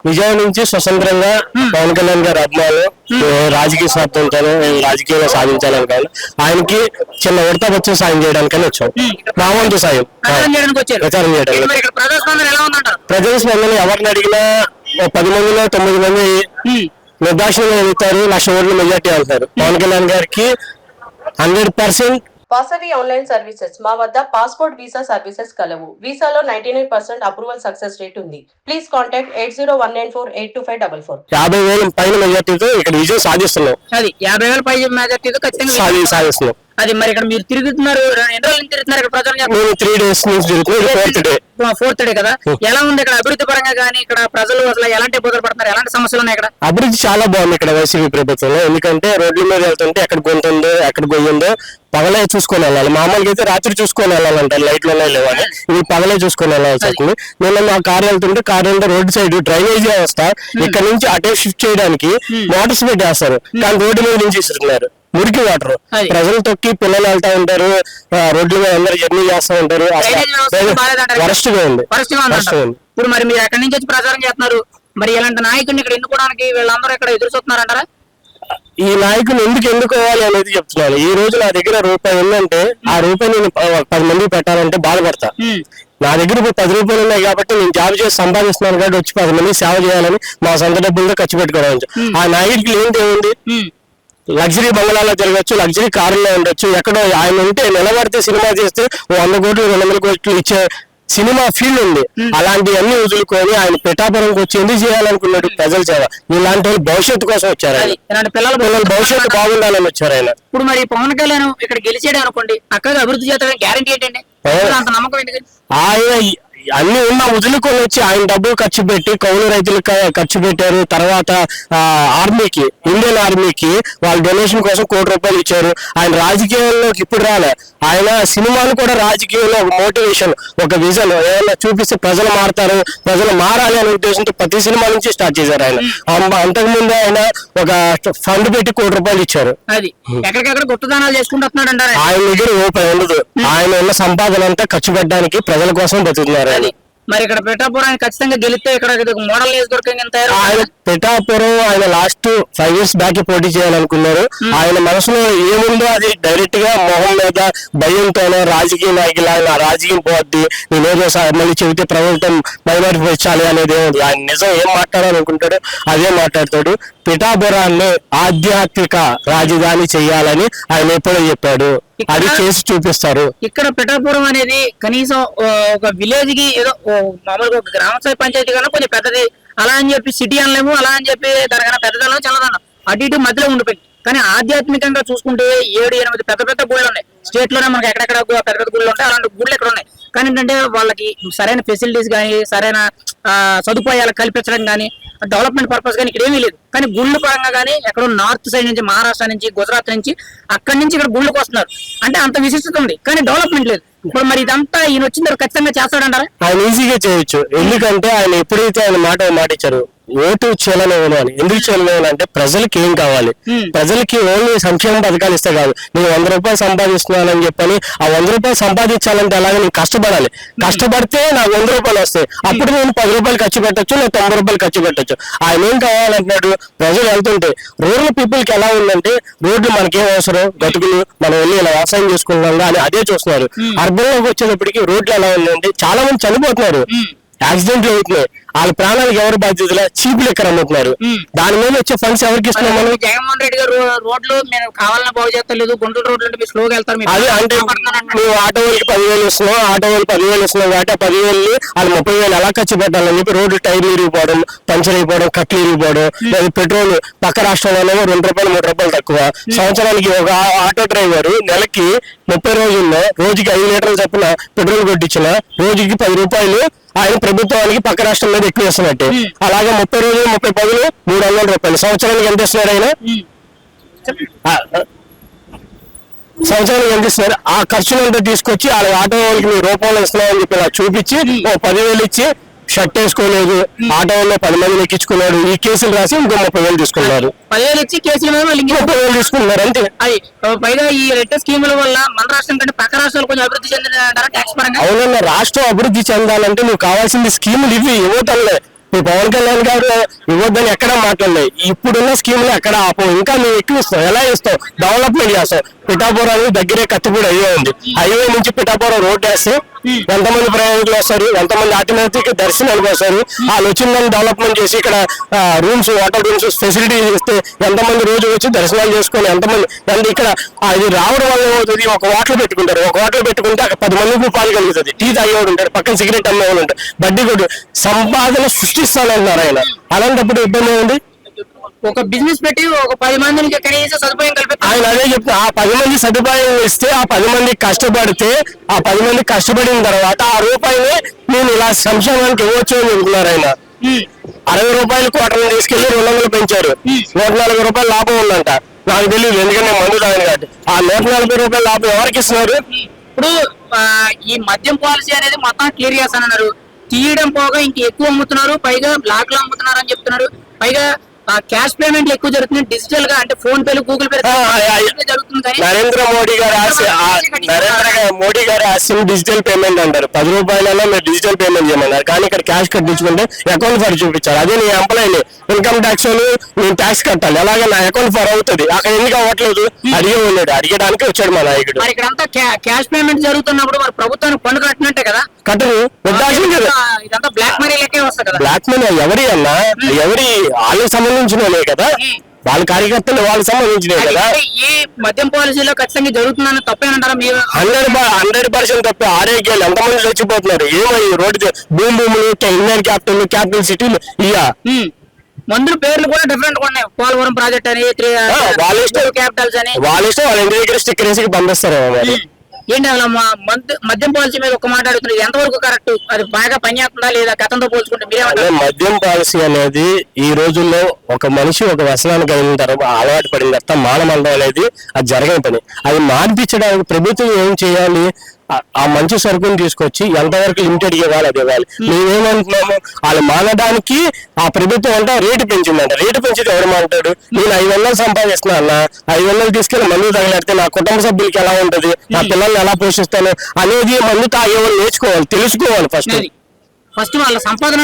విజయవాడ నుంచి స్వతంత్రంగా పవన్ కళ్యాణ్ గారు అభిమానులు రాజకీయ స్వార్థంతో రాజకీయంగా సాధించాలని కానీ ఆయనకి చిన్న ఉడత వచ్చి సాయం చేయడానికని వచ్చాం. మా వంతు సాయం ప్రచారం చేయడానికి. ప్రజల స్పందన ఎవరిని అడిగినా 10 మందిలో 9 మంది నిర్దాక్షిణ్యంగా ఎదుగుతారు. 1,00,000 ఓట్ల మెజార్టీ అంటారు. పవన్ కళ్యాణ్ గారికి 100% వాసవి ఆన్లైన్ సర్వీసెస్ మా వద్ద పాస్పోర్ట్ వీసా సర్వీసెస్ కలవు. వీసాలో 99% అప్రూవల్ సక్సెస్ రేట్ ఉంది. Please contact 8019482544. 50,000 పైన మెజార్టీతో ఇక్కడ విజయం సాధిస్తున్నాం. అది 50,000 పై మెజార్టీతో ఖచ్చితంగా సాధిస్తున్నాం. అది మరి ఇక్కడ మీరు తిరుగుతున్నారు, ఎన్ని రోజులు తిరుగుతున్నారు ఇక్కడ ప్రజలు? 3 days నుంచి తిరుగుతున్నాం. ఫోర్త్ డే కదా. ఎలా ఉంది ఇక్కడ అభివృద్ధి పరంగా కానీ ఇక్కడ ప్రజలు అసలు ఎలాంటి ఇబ్బందులు పడుతున్నారు, ఎలాంటి సమస్యలు ఉన్నాయి ఇక్కడ? అభివృద్ధి చాలా బాగుంది ఇక్కడ వైసీపీ ప్రభుత్వంలో. ఎందుకంటే రోడ్ల మీద వెళ్తుంటే ఎక్కడ గుంటుందో ఎక్కడ గొయ్యిందో పగలే చూసుకొని వెళ్ళాలి. మామూలుగా అయితే రాత్రి చూసుకొని వెళ్ళాలంటే లైట్లు ఉన్నాయి లేవని, ఇవి పగలే చూసుకొని వెళ్ళాల్సి వస్తుంది. నేను మా కారు వెళ్తుంటే రోడ్డు సైడ్ డ్రైనేజ్ వ్యవస్థ ఇక్కడ నుంచి అటే షిఫ్ట్ చేయడానికి మోటార్స్ పెట్టేస్తారు, కానీ రోడ్డు మీద నుంచి ఇస్తున్నారు మురికి వాటర్. ప్రజలు తొక్కి పిల్లలు వెళ్తా ఉంటారు, రోడ్ల మీద అందరు జర్నీ చేస్తా ఉంటారు. వరస్ట్ గా ఉంది. ఇప్పుడు మరి మీరు ఎక్కడి నుంచి వచ్చి ప్రచారం చేస్తున్నారు, మరి ఇలాంటి నాయకుడిని ఇక్కడ ఎన్నుకోవడానికి వీళ్ళందరూ ఇక్కడ ఎదురు చూస్తున్నారంటారా? ఈ నాయకులు ఎందుకు ఎన్నుకోవాలి అనేది చెప్తున్నాను. ఈ రోజు నా దగ్గర రూపాయి ఉందంటే ఆ రూపాయి నేను 10 మందికి పెట్టాలంటే బాధపడతా. నా దగ్గర ఇప్పుడు 10 రూపాయలు ఉన్నాయి కాబట్టి నేను జాబ్ చేసి సంపాదిస్తున్నాను కాబట్టి వచ్చి 10 మందికి సేవ చేయాలని మా సొంత డబ్బులతో ఖర్చు పెట్టుకోవడం. ఆ నాయకుడికి ఏంటి ఏముంది, లగ్జరీ బంగ్లాలో తిరగచ్చు, లగ్జరీ కారులో ఉండొచ్చు. ఎక్కడో ఆయన ఉంటే నిలబడితే సినిమా చేస్తే 100 కోట్లు 200 కోట్లు ఇచ్చే సినిమా ఫీల్డ్ ఉంది. అలాంటివన్నీ వదులుకొని ఆయన పిఠాపురంకి వచ్చి ఎందుకు చేయాలనుకున్నాడు? ప్రజల సేవ. ఇలాంటి వాళ్ళు భవిష్యత్తు కోసం వచ్చారు, పిల్లల భవిష్యత్తు బాగుండాలని వచ్చారు ఆయన. ఇప్పుడు మరి పవన్ కళ్యాణ్ ఇక్కడ గెలిచాడు అనుకోండి, అక్కడ అభివృద్ధి చేస్తాడని గ్యారంటీ ఏంటండి? అంత నమ్మకం ఏంటి? ఆయన అన్ని ఉన్న వదులుకొని వచ్చి ఆయన డబ్బులు ఖర్చు పెట్టి కౌలు రైతులకు ఖర్చు పెట్టారు. తర్వాత ఆర్మీకి, ఇండియన్ ఆర్మీకి వాళ్ళు డొనేషన్ కోసం 1 కోటి రూపాయలు ఇచ్చారు. ఆయన రాజకీయాల్లోకి ఇప్పుడు రాలే. ఆయన సినిమాలు కూడా రాజకీయంలో ఒక మోటివేషన్, ఒక విజన్ ఏమైనా చూపిస్తే ప్రజలు మారుతారు, ప్రజలు మారాలి అనే ఉద్దేశంతో ప్రతి సినిమా నుంచి స్టార్ట్ చేశారు ఆయన. అంతకుముందు ఆయన ఒక ఫండ్ పెట్టి 1 కోటి రూపాయలు ఇచ్చారు. అది ఎక్కడికెక్కడ గుర్తుదానాలు చేసుకుంటున్నాడు. ఆయన దగ్గర రూపాయి ఉండదు. ఆయన ఉన్న సంపాదన అంతా ఖర్చు పెట్టడానికి ప్రజల కోసం బతుకుతున్నారు. మరి ఇక్కడ పిఠాపురాన్ని ఖచ్చితంగా గెలిస్తే ఇక్కడ మోడల్ నియోజకవర్గం ఆయన పిఠాపురం ఆయన లాస్ట్ 5 years బ్యాక్ పోటీ చేయాలనుకున్నారు. ఆయన మనసులో ఏముందో అది డైరెక్ట్ గా మొహం మీద భయంతోనే రాజకీయ నాయకులు ఆయన రాజకీయం పోద్ది, నేనేదో మళ్ళీ చెబితే ప్రభుత్వం మైనారిటీ పెంచాలి అనేది ఏముంది. ఆయన నిజం ఏం మాట్లాడాలనుకుంటాడో అదే మాట్లాడతాడు. పిఠాపురాన్ని ఆధ్యాత్మిక రాజధాని చెయ్యాలని ఆయన ఎప్పుడో చెప్పాడు, అది చేసి చూపిస్తారు. ఇక్కడ పిఠాపురం అనేది కనీసం ఒక విలేజ్ కి ఏదో మామూలుగా ఒక గ్రామ స్థాయి పంచాయతీ కన్నా కొంచెం పెద్దది. అలా అని చెప్పి సిటీ అనలేము, అలా అని చెప్పి దానికన్నా పెద్దదనం చల్లదనం అటు ఇటు మధ్యలో ఉండిపోయింది. కానీ ఆధ్యాత్మికంగా చూసుకుంటే 7-8 పెద్ద పెద్ద గుళ్ళు ఉన్నాయి స్టేట్ లోనే. మనకి ఎక్కడెక్కడ పెద్ద పెద్ద గుళ్ళు ఉంటాయి, అలాంటి గుళ్ళు ఎక్కడ ఉన్నాయి. కానీ ఏంటంటే వాళ్ళకి సరైన ఫెసిలిటీస్ కానీ సరైన సదుపాయాలు కల్పించడం కానీ డెవలప్మెంట్ పర్పస్ కానీ ఇక్కడ ఏమీ లేదు. కానీ గుళ్ళు పరంగా కానీ ఎక్కడో నార్త్ సైడ్ నుంచి, మహారాష్ట్ర నుంచి, గుజరాత్ నుంచి, అక్కడి నుంచి ఇక్కడ గుళ్ళకి వస్తున్నారు. అంటే అంత విశిష్టత ఉంది, కానీ డెవలప్మెంట్ లేదు. ఇప్పుడు మరి ఇదంతా ఈయన వచ్చిన తర్వాత ఖచ్చితంగా చేస్తాడంటారా? ఆయన ఈజీగా చేయొచ్చు. ఎందుకంటే ఆయన ఎప్పుడైతే ఆయన మాట ఇచ్చారు ఓటు చేయలేను అని. ఎందుకు చేయలేను అంటే ప్రజలకి ఏం కావాలి, ప్రజలకి ఓన్లీ సంక్షేమ పథకాలు ఇస్తే కాదు. నేను 100 రూపాయలు సంపాదిస్తున్నానని చెప్పని ఆ 100 రూపాయలు సంపాదించాలంటే అలాగే నేను కష్టపడాలి. కష్టపడితే నాకు 100 రూపాయలు వస్తాయి. అప్పుడు నేను 10 రూపాయలు ఖర్చు పెట్టచ్చు, నేను 90 రూపాయలు ఖర్చు పెట్టచ్చు. ఆయన ఏం కావాలంటున్నాడు, ప్రజలు వెళ్తుంటే రూరల్ పీపుల్ కి ఎలా ఉందంటే రోడ్లు మనకేం అవసరం, గతుకులు మనం వెళ్ళి ఇలా వ్యవసాయం చేసుకుంటున్నాం కానీ అదే చూస్తున్నారు. అర్బన్ లోకి వచ్చేటప్పటికి రోడ్లు ఎలా ఉందంటే చాలా మంది చనిపోతున్నారు, యాక్సిడెంట్లు అవుతున్నాయి. వాళ్ళ ప్రాణాలకు ఎవరు బాధ్యతలే, చీపులు ఎక్కడ అమ్ముతున్నారు. దాని మీద వచ్చే ఫండ్స్ ఎవరికి ఇస్తున్నాం మనం? జగన్మోహన్ రెడ్డి గారు రోడ్లు మేము కావాలని బాగు చేస్తలేదు, గుంటూరు రోడ్లు అంటే మీరు స్లోగా వెళ్తారు. అది అంటే నువ్వు ఆటో వాళ్ళకి 10,000 ఇస్తున్నావు, ఆటో వాళ్ళు 10,000 ఇస్తున్నావు కాబట్టి 10,000 వాళ్ళు 30,000 ఎలా ఖర్చు పెట్టాలని చెప్పి రోడ్డు టైర్లు ఇరిగిపోవడం, పంచర్ అయిపోవడం, కట్లు ఇరిగిపోవడం. పెట్రోల్ పక్క రాష్ట్రంలోనేమో 2 రూపాయలు 3 రూపాయలు తక్కువ. సంవత్సరానికి ఒక ఆటో డ్రైవర్ నెలకి 30 రోజుల్లో రోజుకి 5 లీటర్లు చొప్పున పెట్రోల్ కొట్టించిన రోజుకి 10 రూపాయలు ఆయన ప్రభుత్వానికి పక్క రాష్ట్రం మీద ఎక్కువ ఇస్తున్నట్టు. అలాగే 30 రోజులు 30 పదులు 300 రూపాయలు. సంవత్సరానికి ఎంత ఇస్తున్నాడు ఆయన? సంవత్సరానికి ఎంత ఇస్తున్నారు? ఆ ఖర్చులంతా తీసుకొచ్చి వాళ్ళ ఆటో వాళ్ళకి మీరు రూపాయలు ఇస్తున్నామని చెప్పి ఇలా చూపించి 10,000 ఇచ్చి షర్ట్ వేసుకోలేదు, ఆటో వాళ్ళు 10 మందిని ఎక్కించుకున్నాడు. ఈ కేసులు రాసి ఇంకో 30,000 తీసుకున్నారు. 10,000 ఇచ్చి కేసుల మీద 30,000 తీసుకున్నారు అంతే. అది పైగా ఈ రెడ్ స్కీముల వల్ల మన రాష్ట్రం కంటే పక్క రాష్ట్రాలు కొంచెం అభివృద్ధి చెందిన ట్యాక్స్ పరంగా. అవునన్నా, రాష్ట్రం అభివృద్ధి చెందాలంటే నువ్వు కావాల్సింది స్కీములు ఇవి ఇవ్వటంలే. ఇప్పుడు పవన్ కళ్యాణ్ గారు ఇవ్వద్దని ఎక్కడ మాట్లాడలేదు. ఇప్పుడున్న స్కీమ్లు ఎక్కడ ఆపం, ఇంకా మేము ఎక్కువ ఇస్తాం. ఎలా ఇస్తాం? డెవలప్మెంట్ చేస్తాం. పిఠాపురానికి దగ్గరే కత్తిపూడి హైవే ఉంది. హైవే నుంచి పిఠాపురం రోడ్ వేస్తే ఎంతమంది ప్రయాణికులు వస్తారు, ఎంతమంది ఆటోమేటిక్ దర్శనానికి వస్తారు. వాళ్ళు వచ్చిందని డెవలప్మెంట్ చేసి ఇక్కడ రూమ్స్, వాటర్ రూమ్స్ ఫెసిలిటీ ఇస్తే ఎంతమంది రోజు వచ్చి దర్శనాలు చేసుకొని ఎంతమంది ఇక్కడ అది రావడం వల్ల ఏమవుతుంది? ఒక హోటల్ పెట్టుకుంటారు. ఒక హోటల్ పెట్టుకుంటే అక్కడ 10 మందికి పాలు కలుగుతుంది. టీ తాగేవాడు ఉంటాడు, పక్కన సిగరెట్ అమ్మేవాడు ఉంటాడు, బడ్డీ కొట్టు సంపాదన సృష్టిస్తానంటున్నారు ఆయన. అలాంటప్పుడు ఇబ్బంది ఏముంది? ఒక బిజినెస్ పెట్టి ఒక 10 మందికి కనీస సదుపాయం కల్పిస్తారు. ఆయన అదే చెప్తా, ఆ 10 మంది సదుపాయం ఇస్తే ఆ 10 మంది కష్టపడితే ఆ 10 మంది కష్టపడిన తర్వాత ఆ రూపాయిని నేను ఇలా సంక్షేమానికి ఇవ్వచ్చు అని చెబుతున్నారు ఆయన. 60 రూపాయలు కోటలు తీసుకెళ్లి 200 పెంచారు. 140 రూపాయలు లాభం ఉందంట. నాకు తెలియదు, ఎందుకంటే మందు తాగను కాబట్టి. ఆ 140 రూపాయల లాభం ఎవరికి ఇస్తున్నారు? ఇప్పుడు ఈ మద్యం పాలసీ అనేది మొత్తం క్లియర్ చేస్తానన్నారు. తీయడం పోగా ఇంక ఎక్కువ అమ్ముతున్నారు, పైగా బ్లాక్ లో అమ్ముతున్నారు అని చెప్తున్నారు. పైగా క్యాష్ పేమెంట్ ఎక్కువ జరుగుతుంది, డిజిటల్ గా అంటే ఫోన్ పేలు, గూగుల్ పే జరుగుతుంది. కానీ నరేంద్ర మోడీ గారు ఆశయం డిజిటల్ పేమెంట్ అంటారు. 10 రూపాయలలో మీరు డిజిటల్ పేమెంట్ చేయమన్నారు, కానీ ఇక్కడ క్యాష్ కట్టించుకుంటే అకౌంట్ ఫర్ చూపించారు. అదే నీ ఎంప్లాయీని ఇన్కమ్ ట్యాక్స్ నేను ట్యాక్స్ కట్టాలి, అలాగే నా అకౌంట్ ఫర్ అవుతుంది. అక్కడ ఎందుకు అవ్వట్లేదు? అడిగే ఉన్నాడు, అడిగడానికి వచ్చాడు మా నాయకుడు. మరి ఇక్కడంతా క్యాష్ పేమెంట్ జరుగుతున్నప్పుడు మరి ప్రభుత్వానికి పన్ను కట్టినట్టే కదా? కట్టరు, ఇదంతా బ్లాక్ మనీ లెక్కే వస్తుంది కదా. బ్లాక్ మనీ ఎవరి అన్నా, ఎవరి వాళ్ళకి సంబంధించిన కదా, వాళ్ళ కార్యకర్తలు వాళ్ళకి సంబంధించినవి కదా. ఈ మద్యం పాలసీలో ఖచ్చితంగా జరుగుతుందని తప్పేనంటారా మీరు? 100% తప్పే. ఆరోగ్యాలు ఎంతమంది చచ్చిపోతున్నారు? ఏమై రోడ్డు భూములు, ఇండియన్ క్యాపిటల్ సిటీలు ఇయ్యా మందుల పేర్లు కూడా డిఫరెంట్ గా ఉన్నాయి. పోలవరం ప్రాజెక్ట్ అని, వాళ్ళ ఇష్టం, క్యాపిటల్స్ అని, వాళ్ళ ఇష్టం. వాళ్ళ ఇంటి దగ్గర స్టిక్కర్ వేసి పంపిస్తారు. ఏంటి అలా మద్యం పాలసీ మీద ఒక మాట అడుగుతున్నారు, ఎంతవరకు కరెక్ట్? అది బాగా పనిచేస్తుందా లేదా గతంతో పోల్చుకుంటే మీరేమంటారు? మద్యం పాలసీ అనేది ఈ రోజుల్లో ఒక మనిషి ఒక వ్యసనానికి అయిన తర్వాత అలవాటు పడిన తర్వాత మానమండం అనేది అది జరగని పని. అది మార్పించడానికి ప్రభుత్వం ఏం చేయాలి? ఆ మంచి సరుకుని తీసుకొచ్చి ఎంతవరకు లిమిటెడ్ ఇవ్వాలి అది ఇవ్వాలి. మేమేమంటున్నాము, వాళ్ళు మానడానికి ఆ ప్రభుత్వం అంటే రేటు పెంచిందంట. రేటు పెంచితే ఎవరు మాట్లాడు? నేను 500 సంపాదిస్తున్నా అన్న, 500 తీసుకెళ్లి మందు తగిలేస్తే నా కుటుంబ సభ్యులకి ఎలా ఉంటది, నా పిల్లల్ని ఎలా పోషిస్తాను అనేది మందు తాగేవాళ్ళు నేర్చుకోవాలి, తెలుసుకోవాలి. ఫస్ట్ వాళ్ళ సంపాదన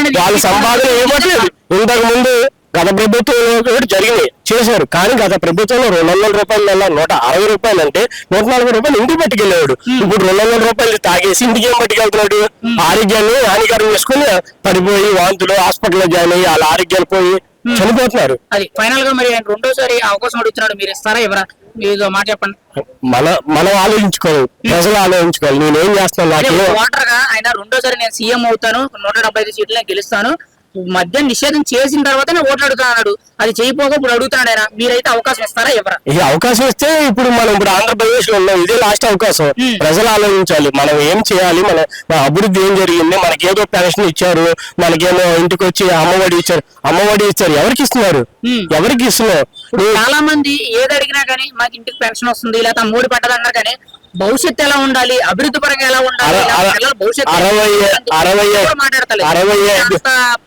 ఏమట్లేదు. ఇంతకు ముందు గత ప్రభుత్వంలో జరిగినాయి, చేశారు. కానీ గత ప్రభుత్వంలో 200 రూపాయల 160 రూపాయలు అంటే 140 రూపాయలు ఇంటికి పట్టుకెళ్ళేవాడు. ఇప్పుడు 200 రూపాయలు తాగేసి ఇంటికి ఏం పట్టుకెళ్తున్నాడు? ఆరోగ్యాన్ని హానికరం చేసుకుని పడిపోయి వాంతులు, హాస్పిటల్లో జాయిన్ అయ్యి వాళ్ళ ఆరోగ్యాలు పోయి చనిపోతున్నారు. అది ఫైనల్ గా మరి రెండోసారి అవకాశం అడుగుతున్నాడు, మీరు ఇస్తారా ఎవరా? మీరు మాట చెప్పండి. మనం ఆలోచించుకోవాలి, ప్రజలు ఆలోచించుకోవాలి. నేనేం చేస్తాను? ఓటర్ గా ఆయన రెండోసారి నేను సీఎం అవుతాను, 175 సీట్లు నేను గెలుస్తాను, మద్యం నిషేధం చేసిన తర్వాత ఓట్లు అడుగుతా అన్నాడు. అది చేయకపోక ఇప్పుడు అడుగుతున్నాడు ఆయన. మీరైతే అవకాశం ఇస్తారా ఎవరా? ఈ అవకాశం ఇస్తే మనం ఇప్పుడు ఆంధ్రప్రదేశ్ లో ఉన్నాం, ఇదే లాస్ట్ అవకాశం. ప్రజలు ఆలోచించాలి, మనం ఏం చేయాలి, మన అభివృద్ధి ఏం జరిగింది, మనకేదో పెన్షన్ ఇచ్చారు, మనకేమో ఇంటికి వచ్చి అమ్మఒడి ఇచ్చారు. ఎవరికి ఇస్తున్నారు? ఎవరికి ఇస్తున్నారు? చాలా మంది ఏది అడిగినా కానీ మాకు ఇంటికి పెన్షన్ వస్తుంది, లేదా మూడు పడ్డది అన్నారు. కానీ భవిష్యత్తు ఎలా ఉండాలి, అభివృద్ధి పరంగా ఎలా ఉండాలి,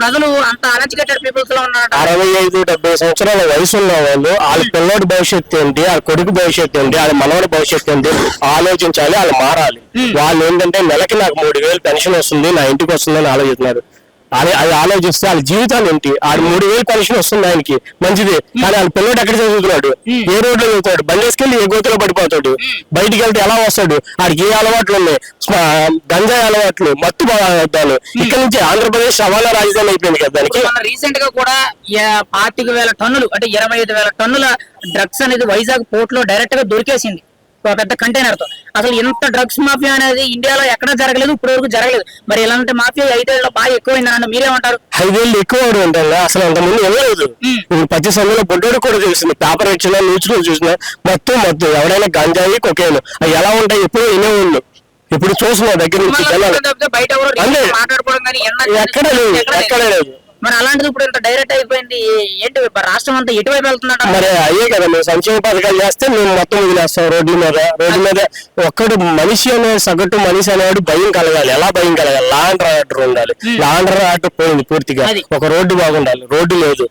ప్రజలు అంత అన్ఎడ్యుకేటెడ్ పీపుల్స్ లో ఉన్నారు. 65-70 సంవత్సరాల వయసు ఉన్న వాళ్ళు వాళ్ళ పిల్లడి భవిష్యత్తు ఏంటి, వాళ్ళ కొడుకు భవిష్యత్తు ఏంటి, వాళ్ళ మనవడి భవిష్యత్తు ఏంటి ఆలోచించాలి. వాళ్ళు మారాలి. వాళ్ళు ఏంటంటే నెలకి నాకు 3000 పెన్షన్ వస్తుంది, నా ఇంటికి వస్తుందని ఆలోచిస్తున్నారు. అది ఆలోచిస్తే వాళ్ళ జీవితాలు ఏంటి? ఆడు 3000 పెన్షన్ వస్తుంది ఆయనకి, మంచిది. కానీ వాళ్ళ పిల్లడు ఎక్కడ చదువుతున్నాడు? ఏ రోడ్లో చదువుతాడు? బండేసుకెళ్ళి ఏ గోతులో పడిపోతాడు. బయటికి వెళ్తే ఎలా వస్తాడు? ఆడికి ఏ అలవాట్లు ఉన్నాయి? గంజాయి అలవాట్లు, మత్తు పదార్థాలు. ఇక్కడ నుంచి ఆంధ్రప్రదేశ్ రవాణా రాజధాని అయిపోయింది కదా. దానికి రీసెంట్ గా కూడా 25,000 టన్నులు అంటే 25,000 టన్నుల డ్రగ్స్ అనేది వైజాగ్ పోర్ట్ లో డైరెక్ట్ గా దొరికేసింది, పెద్ద కంటైనర్ తో. అసలు ఇంత డ్రగ్స్ మాఫియా అనేది ఇండియాలో ఎక్కడ జరగలేదు, ఇప్పటి వరకు జరగలేదు. మరి ఇలాంటి మాఫియా 5 ఏళ్లలో బాగా ఎక్కువైందని మీరేమంటారు? 5 ఏళ్ళు ఎక్కువ ఉంటాయి. అసలు అంతమంది ఎవలేదు. ఇప్పుడు ప్రతి సమయంలో బొడ్డోడు కూడా తెలిసింది. పేపర్ వచ్చినా, న్యూస్ లో చూసినా మత్తు ఎవరైనా గంజాయి, కొకేను అవి ఎలా ఉంటాయి ఎప్పుడు వినే ఉండు. ఇప్పుడు చూసిన దగ్గర నుంచి బయట ఎక్కడ లేదు. మరి అలాంటిది ఇప్పుడు ఇంత డైరెక్ట్ అయిపోయింది ఏంటి? రాష్ట్రం అంతా ఎటువైపు వెళ్తుందంట? మరి అయ్యే కదా, మేము సంక్షేమ పథకాలు చేస్తే మేము మొత్తం వదిలేస్తాం. రోడ్ల మీద ఒక్కడు మనిషి సగటు మనిషి అనేవాడు భయం కలగాలి. ఎలా భయం కలగాలి? లా అండ్ ఆర్డర్ ఉండాలి. లా అండ్ ఆర్డర్ పోయింది పూర్తిగా. ఒక రోడ్డు బాగుండాలి, రోడ్డు లేదు.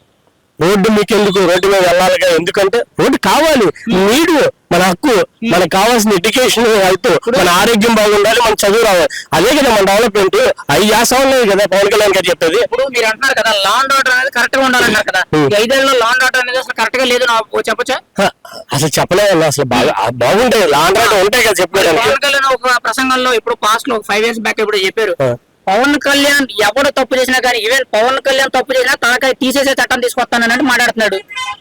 రోడ్డు మీకు ఎందుకు, రోడ్డు మీద వెళ్ళాలిగా, ఎందుకంటే రోడ్డు కావాలి, నీడు మన హక్కు, మనకు కావాల్సిన ఎడ్యుకేషన్, హెల్త్, మన ఆరోగ్యం బాగుండాలి, మన చదువు రావాలి, అదే కదా మన డెవలప్మెంట్. అవి చేస్తామన్నది కదా పవన్ కళ్యాణ్ గారు చెప్పేది. ఇప్పుడు మీరు అంటున్నారు కదా లా అండ్ ఆర్డర్ అనేది కరెక్ట్ గా ఉండాలన్నారు కదా, ఈ 5 ఏళ్లలో లా అండ్ ఆర్డర్ అనేది అసలు కరెక్ట్ గా లేదు చెప్పొచ్చా? అసలు చెప్పలేదు అసలు. బాగా బాగుంటాయి, లాండ్ ఆర్డర్ ఉంటాయి కదా చెప్పడానికి. పవన్ కళ్యాణ్ ఒక ప్రసంగంలో ఇప్పుడు పాస్ట్ లో 5 years బ్యాక్ ఇప్పుడు చెప్పారు, పవన్ కళ్యాణ్ ఎవడు తప్పు చేసినా కానీ, ఈవెన్ పవన్ కళ్యాణ్ తప్పు చేసినా తనకై తీసేసే చట్టం తీసుకొస్తానని మాట్లాడుతున్నాడు.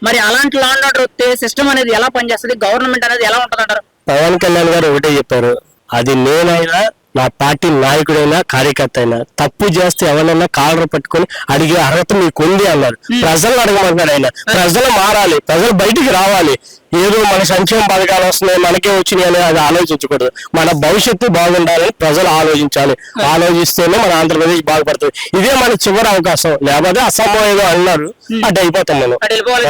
మరి అలాంటి లా అండ్ ఆర్డర్ వస్తే సిస్టమ్ అనేది ఎలా పనిచేస్తుంది, గవర్నమెంట్ అనేది ఎలా ఉంటుంది అంటారు? పవన్ కళ్యాణ్ గారు ఒకటే చెప్పారు, అది నేనైనా నా పార్టీ నాయకుడైనా కార్యకర్త అయినా తప్పు చేస్తే ఎవరైనా కాలర్ పట్టుకొని అడిగే అర్హత మీకు ఉంది అన్నారు. ప్రజలు అడగమంటున్నాడు ఆయన. ప్రజలు మారాలి, ప్రజలు బయటికి రావాలి. ఏదో మన సంక్షేమ పథకాలు వస్తున్నాయి మనకే వచ్చినాయి అని అది ఆలోచించకూడదు. మన భవిష్యత్తు బాగుండాలని ప్రజలు ఆలోచించాలి. ఆలోచిస్తేనే మన ఆంధ్రప్రదేశ్ బాగుపడుతుంది. ఇదే మన చివరి అవకాశం, లేకపోతే అసంభవం ఏదో అన్నారు అటు అయిపోతాం మనం.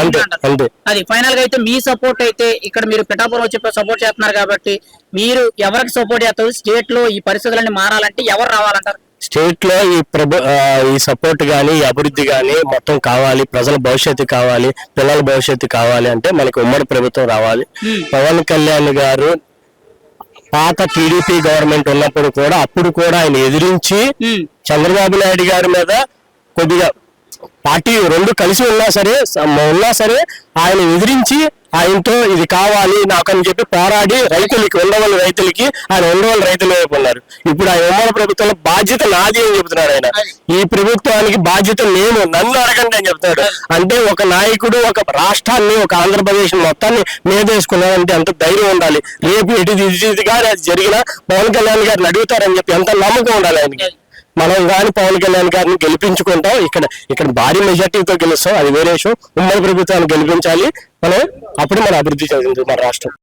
అంతే అంతే. అది ఫైనల్ గా అయితే మీ సపోర్ట్ అయితే ఇక్కడ మీరు పిఠాపురం వచ్చి సపోర్ట్ చేస్తున్నారు కాబట్టి మీరు ఎవరికి సపోర్ట్ చేస్తారు? స్టేట్ లో ఈ పరిస్థితులన్నీ మారాలంటే ఎవరు రావాలంటారు? స్టేట్ లో ఈ సపోర్ట్ గానీ, ఈ అభివృద్ధి గానీ మొత్తం కావాలి. ప్రజల భవిష్యత్తు కావాలి, పిల్లల భవిష్యత్తు కావాలి అంటే మనకి ఉమ్మడి ప్రభుత్వం రావాలి. పవన్ కళ్యాణ్ గారు పాత టీడీపీ గవర్నమెంట్ ఉన్నప్పుడు కూడా అప్పుడు కూడా ఆయన ఎదిరించి చంద్రబాబు నాయుడు గారి మీద కొద్దిగా పార్టీ రెండు కలిసి ఉన్నా సరే ఆయన ఎదిరించి ఆయనతో ఇది కావాలి నాకు అని చెప్పి పోరాడి రైతులకి ఉండవల్లి రైతులకి ఆయన ఉండవల్లి రైతులు వైపు ఉన్నారు. ఇప్పుడు ఆయన ఉమ్మడి ప్రభుత్వంలో బాధ్యత నాది అని చెబుతున్నాడు ఆయన. ఈ ప్రభుత్వానికి బాధ్యత నన్ను అడగండి అని చెప్తాడు. అంటే ఒక నాయకుడు ఒక రాష్ట్రాన్ని, ఒక ఆంధ్రప్రదేశ్ మొత్తాన్ని మీదేసుకున్నాడంటే ఎంత ధైర్యం ఉండాలి. రేపు ఎటుగా జరిగినా పవన్ కళ్యాణ్ గారిని అడుగుతారని చెప్పి ఎంత నమ్మకం ఉండాలి ఆయనకి. మనం కానీ పవన్ కళ్యాణ్ గారిని గెలిపించుకుంటాం, ఇక్కడ భారీ మెజార్టీతో గెలుస్తాం, అది వేరే విషయం. ఉమ్మడి ప్రభుత్వాన్ని గెలిపించాలి మనం, అప్పుడు మన అభివృద్ధి చెందుతుంది మన రాష్ట్రం.